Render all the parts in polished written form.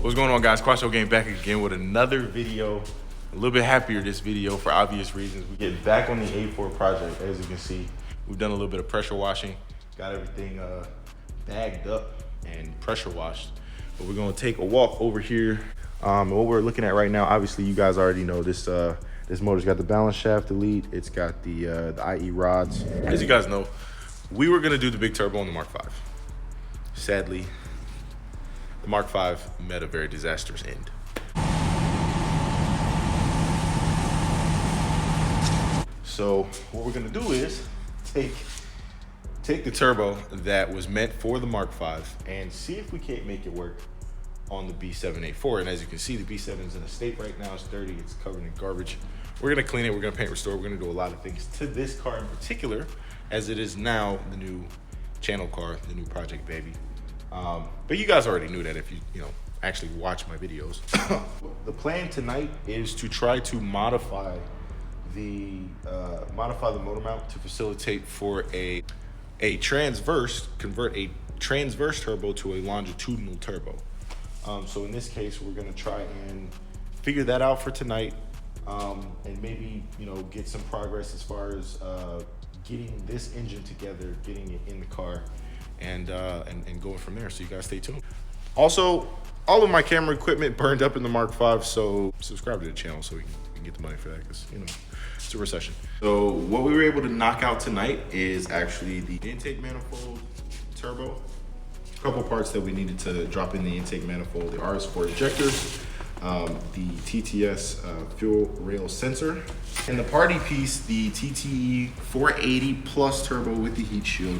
What's going on, guys? Quattro Game back again with another video. A little bit happier this video for obvious reasons. We get back on the A4 project. As you can see, we've done a little bit of pressure washing, got everything bagged up and pressure washed. But we're gonna take a walk over here. What we're looking at right now, obviously you guys already know this. This motor's got the balance shaft delete. It's got the IE rods. As you guys know, we were gonna do the big turbo on the Mark V. Sadly, the Mark V met a very disastrous end. So what we're gonna do is take the turbo that was meant for the Mark V and see if we can't make it work on the B784. And as you can see, the B7 is in a state right now. It's dirty, it's covered in garbage. We're gonna clean it, we're gonna paint, restore, we're gonna do a lot of things to this car in particular, as it is now the new channel car, the new project baby. But you guys already knew that if you actually watch my videos. The plan tonight is to try to modify the motor mount to facilitate for a transverse, convert a transverse turbo to a longitudinal turbo. So in this case, we're gonna try and figure that out for tonight, and maybe get some progress as far as getting this engine together, getting it in the car, and going from there. So you guys stay tuned. Also, all of my camera equipment burned up in the Mark V, so subscribe to the channel so we can get the money for that, because it's a recession. So what we were able to knock out tonight is actually the intake manifold turbo, a couple parts that we needed to drop in the intake manifold, the RS4 injectors, the TTS fuel rail sensor, and the party piece, the TTE480 plus turbo with the heat shield.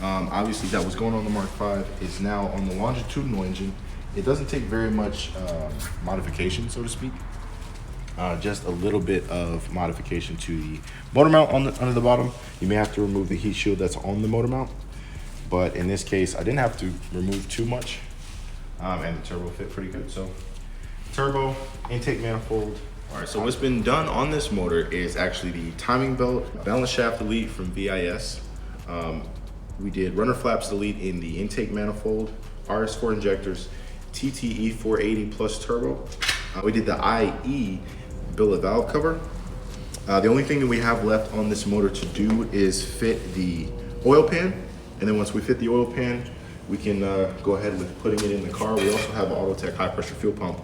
Obviously that was going on the Mark V, is now on the longitudinal engine. It doesn't take very much modification, so to speak. Just a little bit of modification to the motor mount under the bottom. You may have to remove the heat shield that's on the motor mount, but in this case, I didn't have to remove too much, and the turbo fit pretty good. So turbo, intake manifold. All right, so what's been done on this motor is actually the timing belt, balance shaft delete from VIS. We did runner flaps delete in the intake manifold, RS4 injectors, TTE480 plus turbo. We did the IE billet valve cover. The only thing that we have left on this motor to do is fit the oil pan. And then once we fit the oil pan, we can go ahead with putting it in the car. We also have an Autotech high pressure fuel pump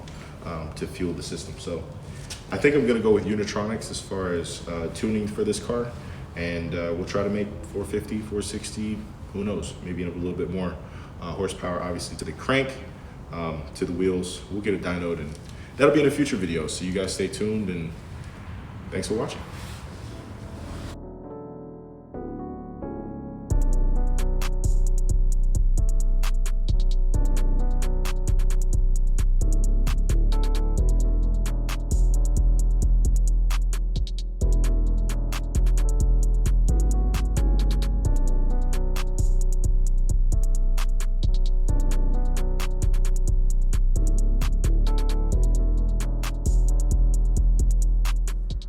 to fuel the system. So I think I'm gonna go with Unitronics as far as tuning for this car. And we'll try to make 450, 460, who knows, maybe a little bit more horsepower, obviously, to the crank, to the wheels. We'll get a dynoed, and that'll be in a future video. So you guys stay tuned, and thanks for watching.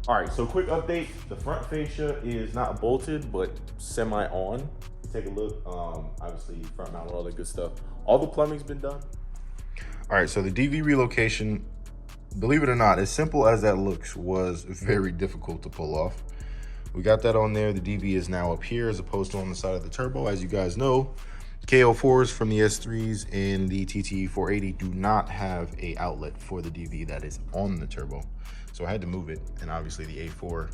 All right, so quick update. The front fascia is not bolted, but semi-on. Take a look, obviously front mount, all that good stuff. All the plumbing's been done. All right, so the DV relocation, believe it or not, as simple as that looks, was very difficult to pull off. We got that on there. The DV is now up here as opposed to on the side of the turbo. As you guys know, KO4s from the S3s and the TTE480 do not have a outlet for the DV that is on the turbo. So I had to move it, and obviously the A4.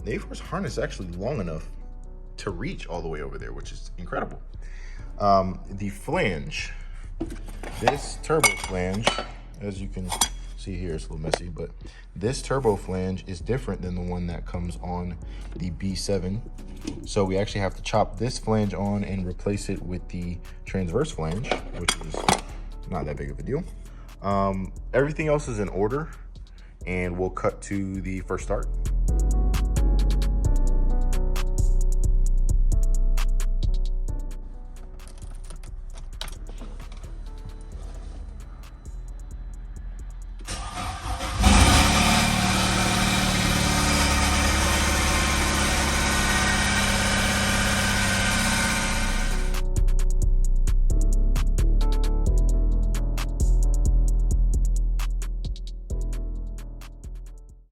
The A4's harness is actually long enough to reach all the way over there, which is incredible. The flange, this turbo flange, as you can see here, it's a little messy, but this turbo flange is different than the one that comes on the B7. So we actually have to chop this flange on and replace it with the transverse flange, which is not that big of a deal. Everything else is in order, and we'll cut to the first start.